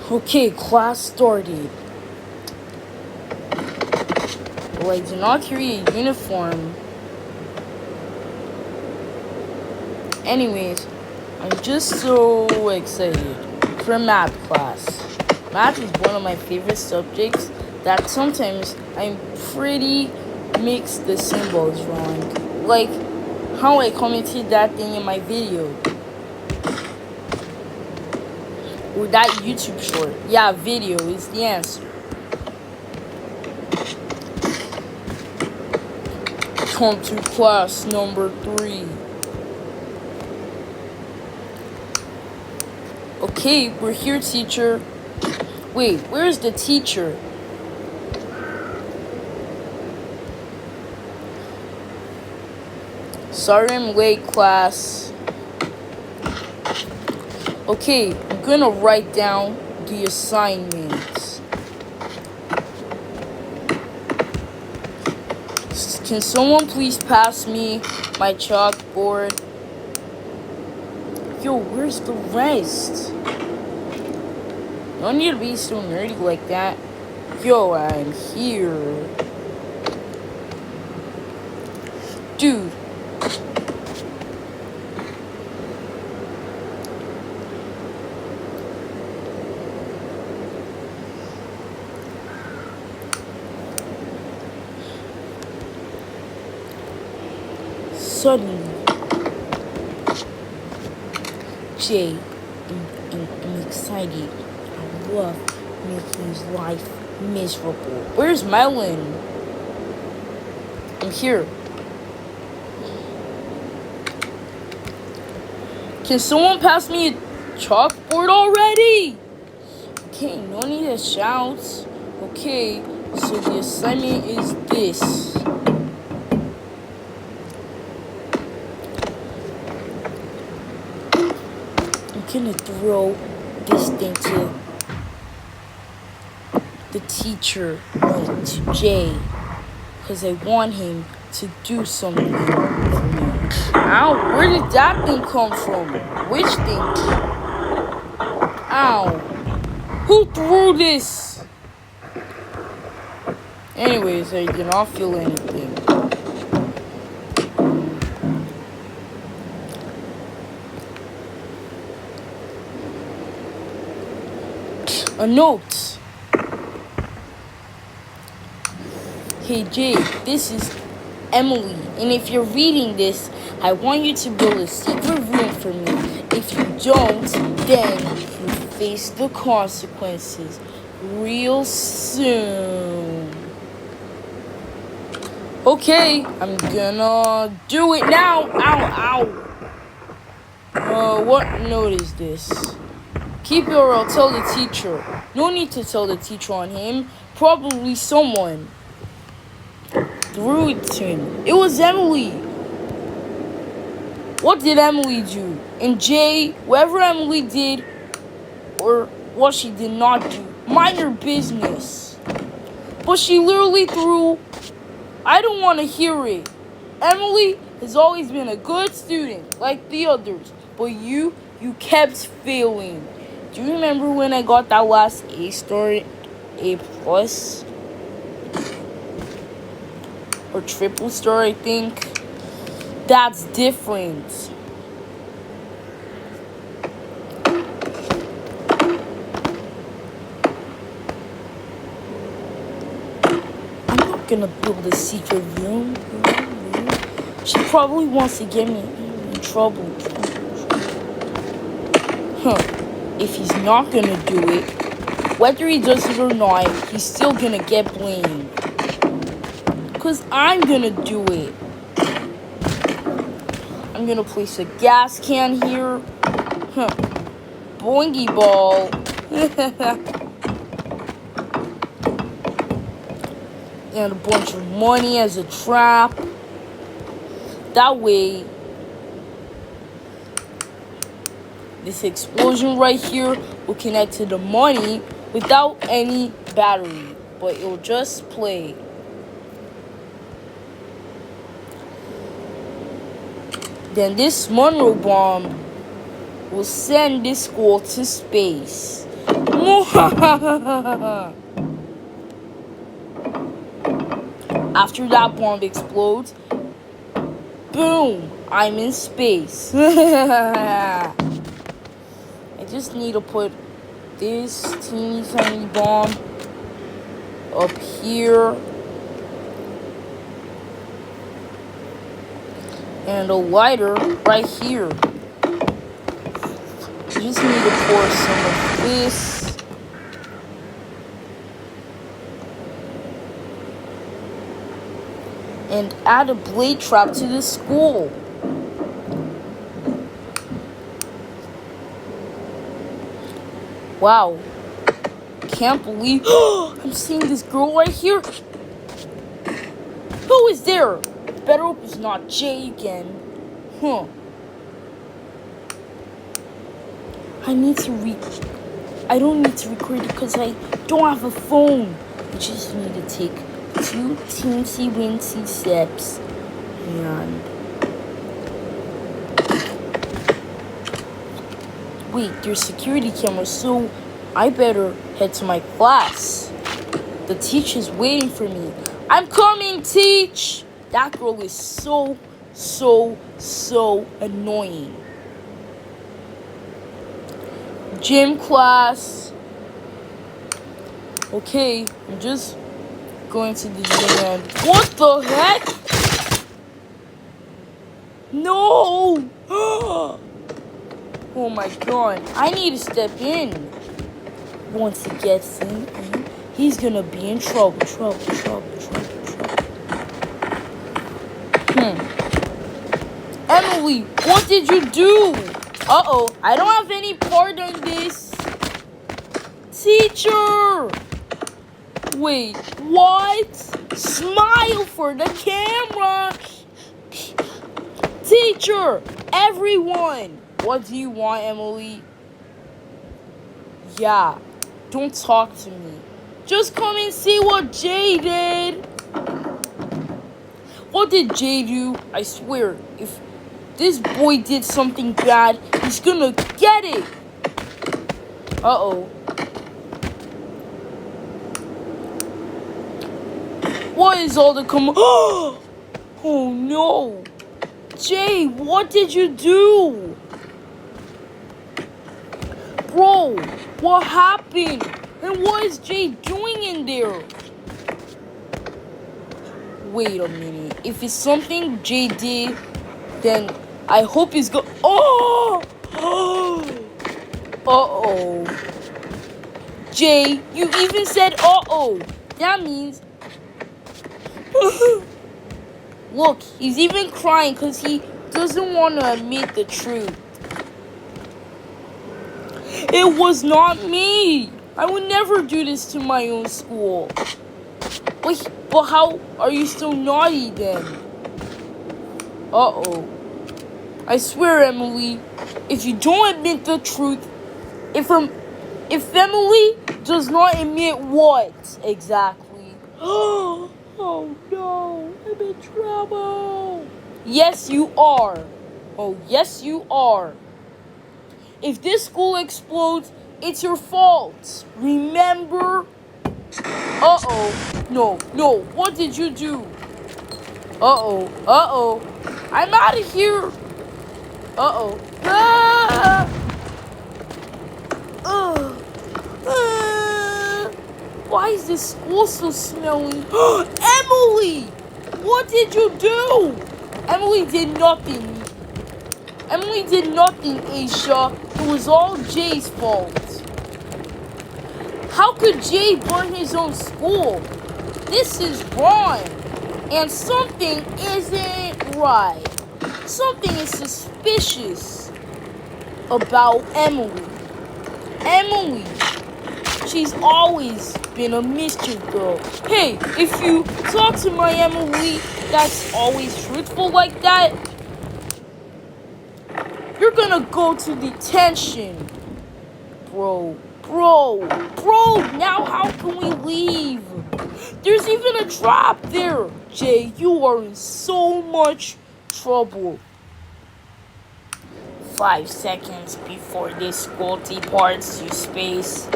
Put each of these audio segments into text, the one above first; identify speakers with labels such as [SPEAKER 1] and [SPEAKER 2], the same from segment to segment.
[SPEAKER 1] Okay, class started. Well, I did not create a uniform. Anyways, I'm just so excited for math class. Math is one of my favorite subjects that sometimes I'm pretty mix the symbols wrong. Like how I commented that thing in my video. Or that YouTube short. Yeah, video is the answer. Come to class number 3. Okay, we're here, teacher. Wait, where's the teacher? Sorry I'm late, class. Okay, I'm gonna write down the assignments. Can someone please pass me my chalkboard? Yo, where's the rest? Don't need to be so nerdy like that. Yo, I'm here. Dude. Suddenly, Jay, I'm excited. I love making his life miserable. Where's Melon? I'm here. Can someone pass me a chalkboard already? Okay, no need to shout. Okay, so the assignment is this. I'm gonna throw this thing to the teacher, like to Jay, because I want him to do something for me. Ow, where did that thing come from? Which thing? Ow. Who threw this? Anyways, I did not feel anything. A note. Hey Jay, this is Emily, and if you're reading this, I want you to build a secret room for me. If you don't, then you face the consequences real soon. Okay, I'm gonna do it now. Ow, ow. What note is this? Keep it or I'll tell the teacher. No need to tell the teacher on him. Probably someone threw it to him. It was Emily. What did Emily do? And Jay, whatever Emily did or what she did not do, mind your business. But she literally threw. I don't want to hear it. Emily has always been a good student like the others, but you kept failing. Do you remember when I got that last A star, A plus, or triple star, I think? That's different. I'm not gonna build a secret room. She probably wants to get me in trouble. If he's not gonna do it, whether he does it or not, he's still gonna get blamed. Because I'm gonna do it. I'm gonna place a gas can here. Boingy ball. And a bunch of money as a trap. That way, this explosion right here will connect to the money without any battery, but it will just play. Then this Monroe bomb will send this school to space. After that bomb explodes, boom, I'm in space. I just need to put this teeny tiny bomb up here. And a lighter right here. You just need to pour some of this. And add a blade trap to the school. Wow. Can't believe I'm seeing this girl right here. Who is there? Better hope it's not Jay again. I don't need to record it because I don't have a phone. I just need to take 2 teensy wincy steps. And wait, there's security cameras, so I better head to my class. The teacher's waiting for me. I'm coming, teach! That girl is so annoying. Gym class. Okay, I'm just going to the gym and what the heck? No! Oh my god, I need to step in. Once he gets in, he's gonna be in trouble. Emily, what did you do? Uh-oh, I don't have any part in this. Teacher! Wait, what? Smile for the camera. Teacher, everyone. What do you want, Emily? Yeah, don't talk to me. Just come and see what Jay did. What did Jay do? I swear, if this boy did something bad, he's gonna get it. Uh-oh. What is all the Oh no. Jay, what did you do? Bro, what happened? And what is Jay doing in there? Wait a minute. If it's something Jay did, then I hope he's Uh-oh. Jay, you even said uh-oh. That means... Look, he's even crying because he doesn't want to admit the truth. It was not me. I would never do this to my own school. But how are you so naughty then? Uh-oh. I swear, Emily, if you don't admit the truth, if Emily does not admit what exactly? Oh no, I'm in trouble. Yes, you are. Oh, yes, you are. If this school explodes, it's your fault. Remember? Uh-oh. No. What did you do? Uh-oh. I'm out of here. Uh-oh. Why is this school so smelly? Emily! What did you do? Emily did nothing. Aisha. It was all Jay's fault. How could Jay burn his own school? This is wrong. And something isn't right. Something is suspicious about Emily. She's always been a mischief girl. Hey, if you talk to my Emily that's always truthful like that, you're gonna go to detention. Bro, now how can we leave? There's even a trap there. Jay, you are in so much trouble. 5 seconds before this school departs to space.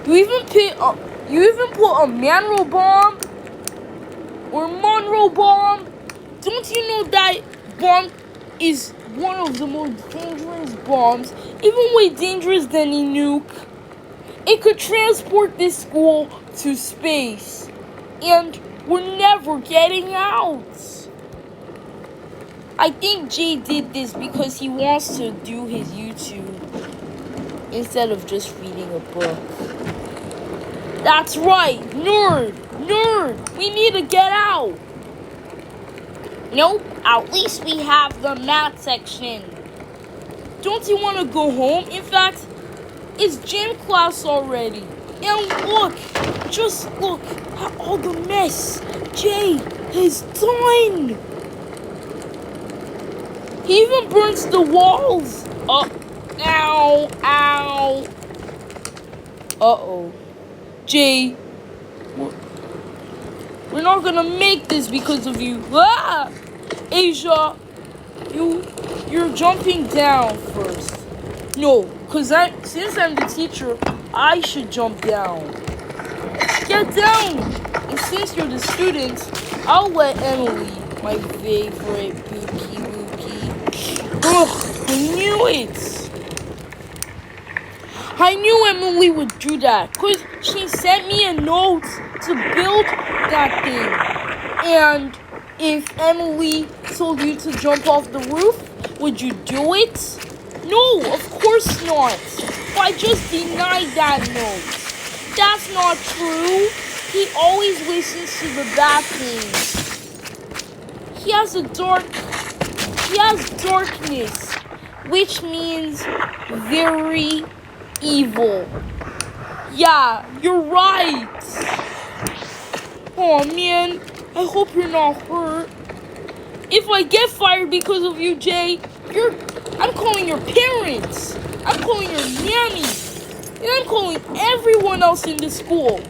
[SPEAKER 1] You even put a Monroe bomb or Monroe bomb. Don't you know that bomb is one of the most dangerous bombs, even way dangerous than a nuke? It could transport this school to space, and we're never getting out. I think Jay did this because he wants to do his YouTube instead of just reading a book. That's right, nerd, we need to get out. Nope, at least we have the math section. Don't you want to go home? In fact, it's gym class already. And just look at all the mess Jay has done. He even burns the walls. Ow. Uh-oh. Jay, we're not gonna make this because of you. Asia, you're jumping down first. No, because since I'm the teacher, I should jump down. Get down! And since you're the student, I'll let Emily, my favorite Bookie. Ugh, I knew it! I knew Emily would do that, because she sent me a note to build that thing. And if Emily told you to jump off the roof, would you do it? No, of course not. But I just denied that note. That's not true. He always listens to the bad things. He has darkness, which means very evil. Yeah, you're right. Oh man, I hope you're not hurt. If I get fired because of you, Jay, I'm calling your parents. I'm calling your nanny. And I'm calling everyone else in the school.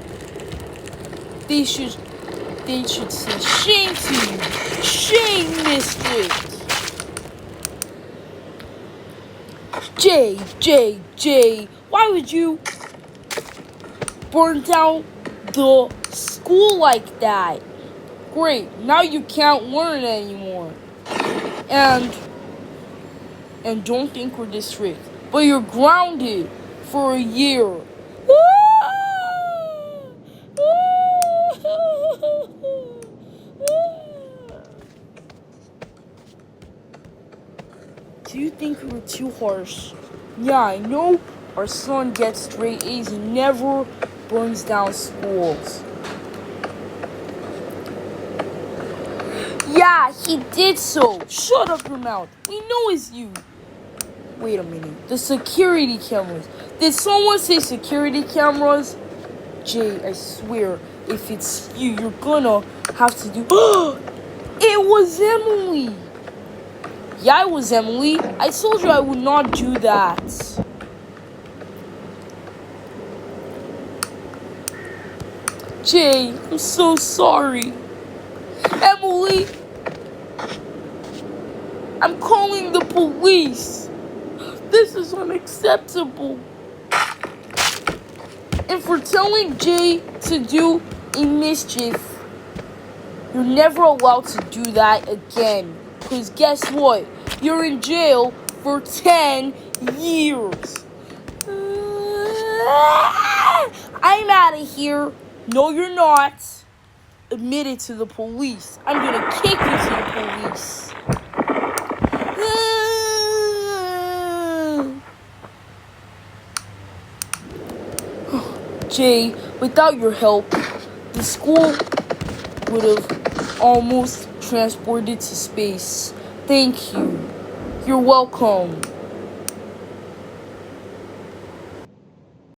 [SPEAKER 1] They should say shame to you. Shame, mistress. Jay, why would you burn down the school like that? Great, now you can't learn anymore. And don't think we're this strict, but you're grounded for a year. Do you think we were too harsh? Yeah, I know our son gets straight A's and never burns down schools. Yeah, he did so. Shut up your mouth. We know it's you. Wait a minute. The security cameras. Did someone say security cameras? Jay, I swear, if it's you, you're gonna have to do... It was Emily. Yeah, it was Emily. I told you I would not do that. Jay, I'm so sorry. Emily, I'm calling the police. This is unacceptable. And for telling Jay to do a mischief, you're never allowed to do that again. Because guess what? You're in jail for 10 years. I'm out of here. No, you're not. Admit it to the police. I'm gonna kick you to the police. Jay, without your help, the school would have almost transported to space. Thank you. You're welcome.